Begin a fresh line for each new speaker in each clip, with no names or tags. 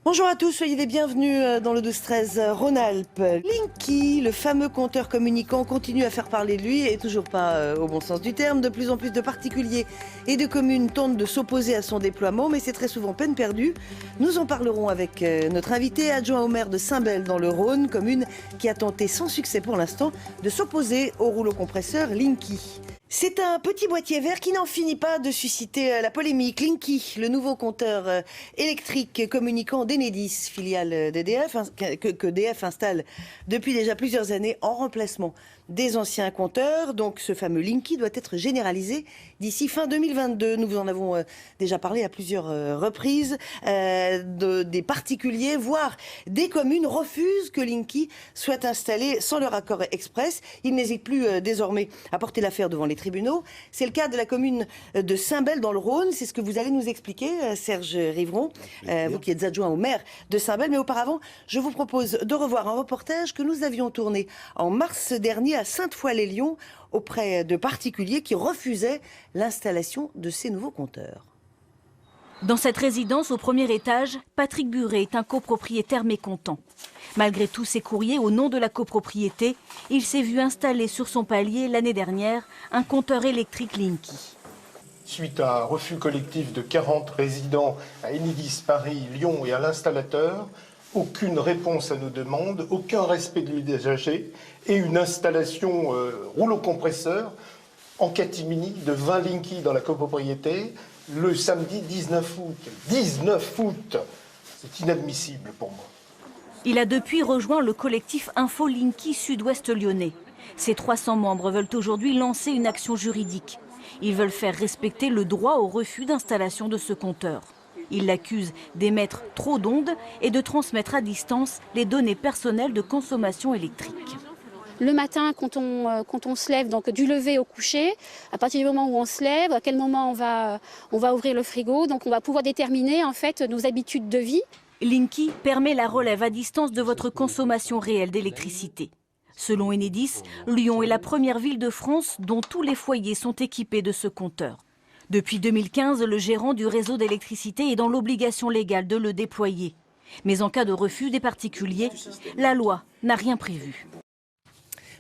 Bonjour à tous, soyez les bienvenus dans le 12-13 Rhône-Alpes. Linky, le fameux compteur communicant, continue à faire parler de lui et toujours pas au bon sens du terme. De plus en plus de particuliers et de communes tentent de s'opposer à son déploiement, mais c'est très souvent peine perdue. Nous en parlerons avec notre invité, adjoint au maire de Saint-Bel dans le Rhône, commune qui a tenté sans succès pour l'instant de s'opposer au rouleau compresseur Linky. C'est un petit boîtier vert qui n'en finit pas de susciter la polémique. Linky, le nouveau compteur électrique communicant d'Enedis, filiale d'EDF, que EDF installe depuis déjà plusieurs années en remplacement des anciens compteurs. Donc ce fameux Linky doit être généralisé d'ici fin 2022. Nous vous en avons déjà parlé à plusieurs reprises. Des particuliers, voire des communes refusent que Linky soit installé sans leur accord express. Ils n'hésitent plus désormais à porter l'affaire devant les tribunaux. C'est le cas de la commune de Saint-Bel dans le Rhône. C'est ce que vous allez nous expliquer, Serge Rivron, vous qui êtes adjoint au maire de Saint-Bel. Mais auparavant, je vous propose de revoir un reportage que nous avions tourné en mars dernier à Sainte-Foy-les-Lyons auprès de particuliers qui refusaient l'installation de ces nouveaux compteurs.
Dans cette résidence au premier étage, Patrick Buret est un copropriétaire mécontent. Malgré tous ses courriers au nom de la copropriété, il s'est vu installer sur son palier l'année dernière un compteur électrique Linky.
Suite à un refus collectif de 40 résidents à Enedis, Paris, Lyon et à l'installateur, aucune réponse à nos demandes, aucun respect de l'usager et une installation rouleau compresseur en catimini de 20 Linky dans la copropriété le samedi 19 août. 19 août, c'est inadmissible pour moi.
Il a depuis rejoint le collectif Info Linky Sud-Ouest lyonnais. Ses 300 membres veulent aujourd'hui lancer une action juridique. Ils veulent faire respecter le droit au refus d'installation de ce compteur. Ils l'accusent d'émettre trop d'ondes et de transmettre à distance les données personnelles de consommation électrique.
Le matin, quand on se lève, donc du lever au coucher, à partir du moment où on se lève, à quel moment on va ouvrir le frigo, donc on va pouvoir déterminer en fait nos habitudes de vie.
Linky permet la relève à distance de votre consommation réelle d'électricité. Selon Enedis, Lyon est la première ville de France dont tous les foyers sont équipés de ce compteur. Depuis 2015, le gérant du réseau d'électricité est dans l'obligation légale de le déployer. Mais en cas de refus des particuliers, la loi n'a rien prévu.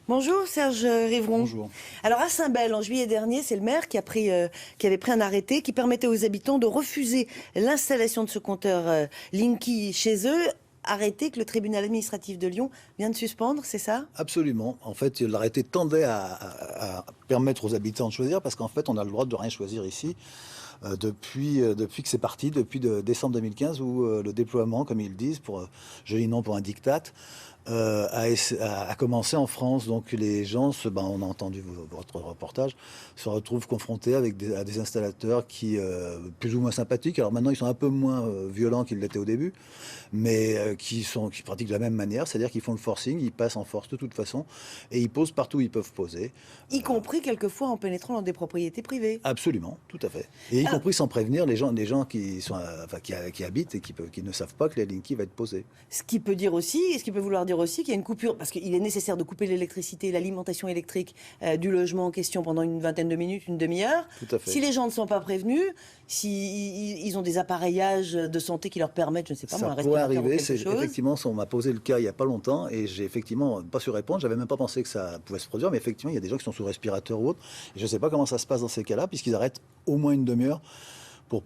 Bonjour Serge Rivron.
Bonjour.
Alors à Saint-Bel, en juillet dernier, c'est le maire qui avait pris un arrêté qui permettait aux habitants de refuser l'installation de ce compteur Linky chez eux. Arrêté que le tribunal administratif de Lyon vient de suspendre, c'est ça?
Absolument. En fait, l'arrêté tendait à permettre aux habitants de choisir, parce qu'en fait, on a le droit de rien choisir ici. Depuis que c'est parti, depuis décembre 2015, où le déploiement, comme ils disent, joli nom pour un diktat, a commencé en France. Donc les gens, on a entendu votre reportage, se retrouvent confrontés à des installateurs qui, plus ou moins sympathiques, alors maintenant ils sont un peu moins violents qu'ils l'étaient au début, mais qui pratiquent de la même manière, c'est-à-dire qu'ils font le forcing, ils passent en force de toute façon, et ils posent partout où ils peuvent poser.
Y compris quelquefois en pénétrant dans des propriétés privées.
Absolument, tout à fait. Et y compris sans prévenir les gens qui habitent et qui ne savent pas que la Linky va être posée.
Ce qui peut vouloir dire aussi qu'il y a une coupure, parce qu'il est nécessaire de couper l'électricité, l'alimentation électrique du logement en question pendant une vingtaine de minutes, une demi-heure.
Tout à fait.
Si les gens ne sont pas prévenus, s'ils ont des appareillages de santé qui leur permettent, je ne sais pas, un respirateur ou quelque chose.
Effectivement, on m'a posé le cas il n'y a pas longtemps et j'ai effectivement pas su répondre. J'avais même pas pensé que ça pouvait se produire, mais effectivement, il y a des gens qui sont sous respirateur ou autre. Et je ne sais pas comment ça se passe dans ces cas-là, puisqu'ils arrêtent au moins une demi-heure pour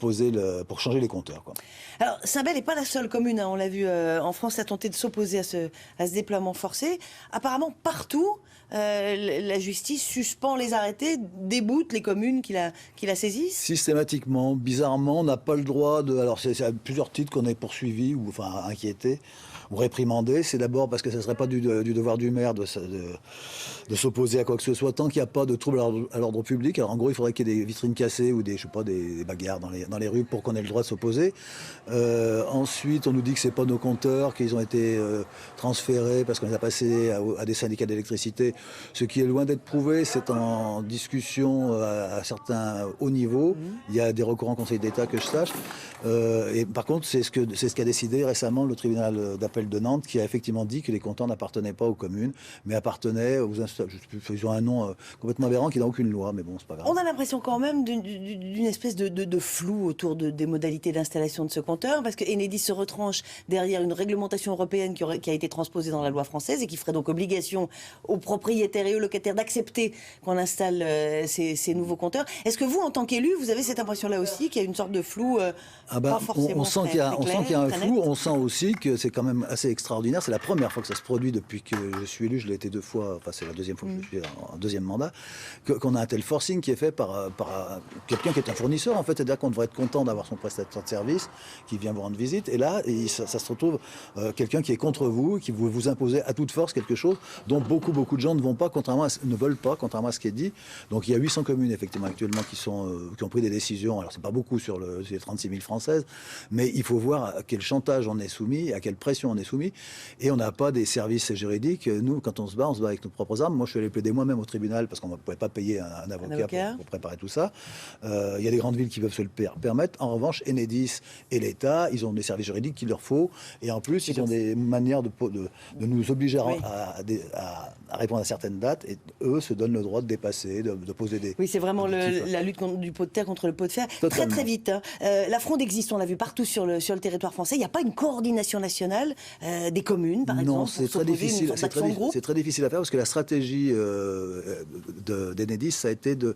changer les compteurs, quoi.
Alors, Saint-Bel n'est pas la seule commune, on l'a vu en France, a tenté de s'opposer à ce déploiement forcé. Apparemment, partout, la justice suspend les arrêtés, déboute les communes qui la saisissent.
Systématiquement, bizarrement, on n'a pas le droit de... Alors, c'est à plusieurs titres qu'on est poursuivi, ou enfin inquiété, ou réprimandé. C'est d'abord parce que ce ne serait pas du devoir du maire de s'opposer à quoi que ce soit, tant qu'il n'y a pas de trouble à l'ordre public. Alors, en gros, il faudrait qu'il y ait des vitrines cassées ou des bagarres dans les rues pour qu'on ait le droit de s'opposer. Ensuite, on nous dit que ce n'est pas nos compteurs, qu'ils ont été transférés parce qu'on les a passés à des syndicats d'électricité. Ce qui est loin d'être prouvé, c'est en discussion à certains hauts niveaux. Il y a des recours en Conseil d'État que je sache. Et par contre, c'est ce qu'a décidé récemment le tribunal d'appel de Nantes, qui a effectivement dit que les compteurs n'appartenaient pas aux communes, mais appartenaient aux ils ont un nom complètement aberrant qui n'a aucune loi, mais bon, c'est pas grave.
On a l'impression quand même d'une espèce de flou autour des modalités d'installation de ce compteur, parce que Enedis se retranche derrière une réglementation européenne qui a été transposée dans la loi française et qui ferait donc obligation aux propriétaires et aux locataires d'accepter qu'on installe ces nouveaux compteurs. Est-ce que vous, en tant qu'élu, vous avez cette impression-là aussi, qu'il y a une sorte de flou pas forcément
on sent qu'il y a un flou, on sent aussi que c'est quand même assez extraordinaire. C'est la première fois que ça se produit depuis que je suis élu, je l'ai été 2 fois, enfin c'est la deuxième fois que je suis en deuxième mandat, qu'on a un tel forcing qui est fait par quelqu'un qui est un fournisseur en fait, c'est-à-dire qu'on devrait être content d'avoir son prestataire de service qui vient vous rendre visite, et là ça se retrouve quelqu'un qui est contre vous, qui veut vous imposer à toute force quelque chose dont beaucoup de gens ne veulent pas, contrairement à ce qui est dit. Donc il y a 800 communes effectivement actuellement qui ont pris des décisions, alors c'est pas beaucoup sur les 36 000 françaises, mais il faut voir à quel chantage on est soumis, à quelle pression on est soumis, et on n'a pas des services juridiques. Nous, quand on se bat avec nos propres armes. Moi, je suis allé plaider moi-même au tribunal parce qu'on ne pouvait pas payer un avocat pour préparer tout ça. Il y a des grandes villes qui peuvent se le permettre. En revanche, Enedis et l'État, ils ont des services juridiques qu'il leur faut, et en plus, ils ont des manières de nous obliger à répondre à certaines dates, et eux se donnent le droit de dépasser, de poser des...
Oui, c'est vraiment la lutte du pot de terre contre le pot de fer. Totalement. Très vite. Hein. La fronde existe, on l'a vu partout sur le territoire français. Il n'y a pas une coordination nationale des communes, par exemple.
Non, c'est très difficile. C'est très difficile à faire parce que la stratégie d'Enedis, ça a été de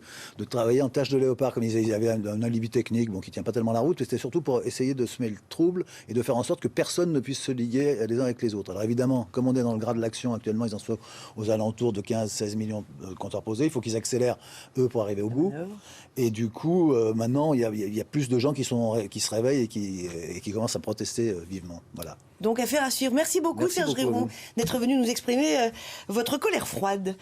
travailler en tâche de léopard, comme ils disaient. Ils avaient un alibi technique qui ne tient pas tellement la route, mais c'était surtout pour essayer de semer le trouble et de faire en sorte que personne ne puisse se liguer les uns avec les autres. Alors évidemment, comme on est dans le gras de l'action actuellement, ils en sont aux alentours de 15-16 millions de compteurs posés. Il faut qu'ils accélèrent, eux, pour arriver au bout. Et du coup, maintenant, il y a plus de gens qui se réveillent et qui commencent à protester vivement. Voilà.
Donc affaire à suivre. Merci beaucoup, Serge Réron, d'être venu nous exprimer votre colère froide.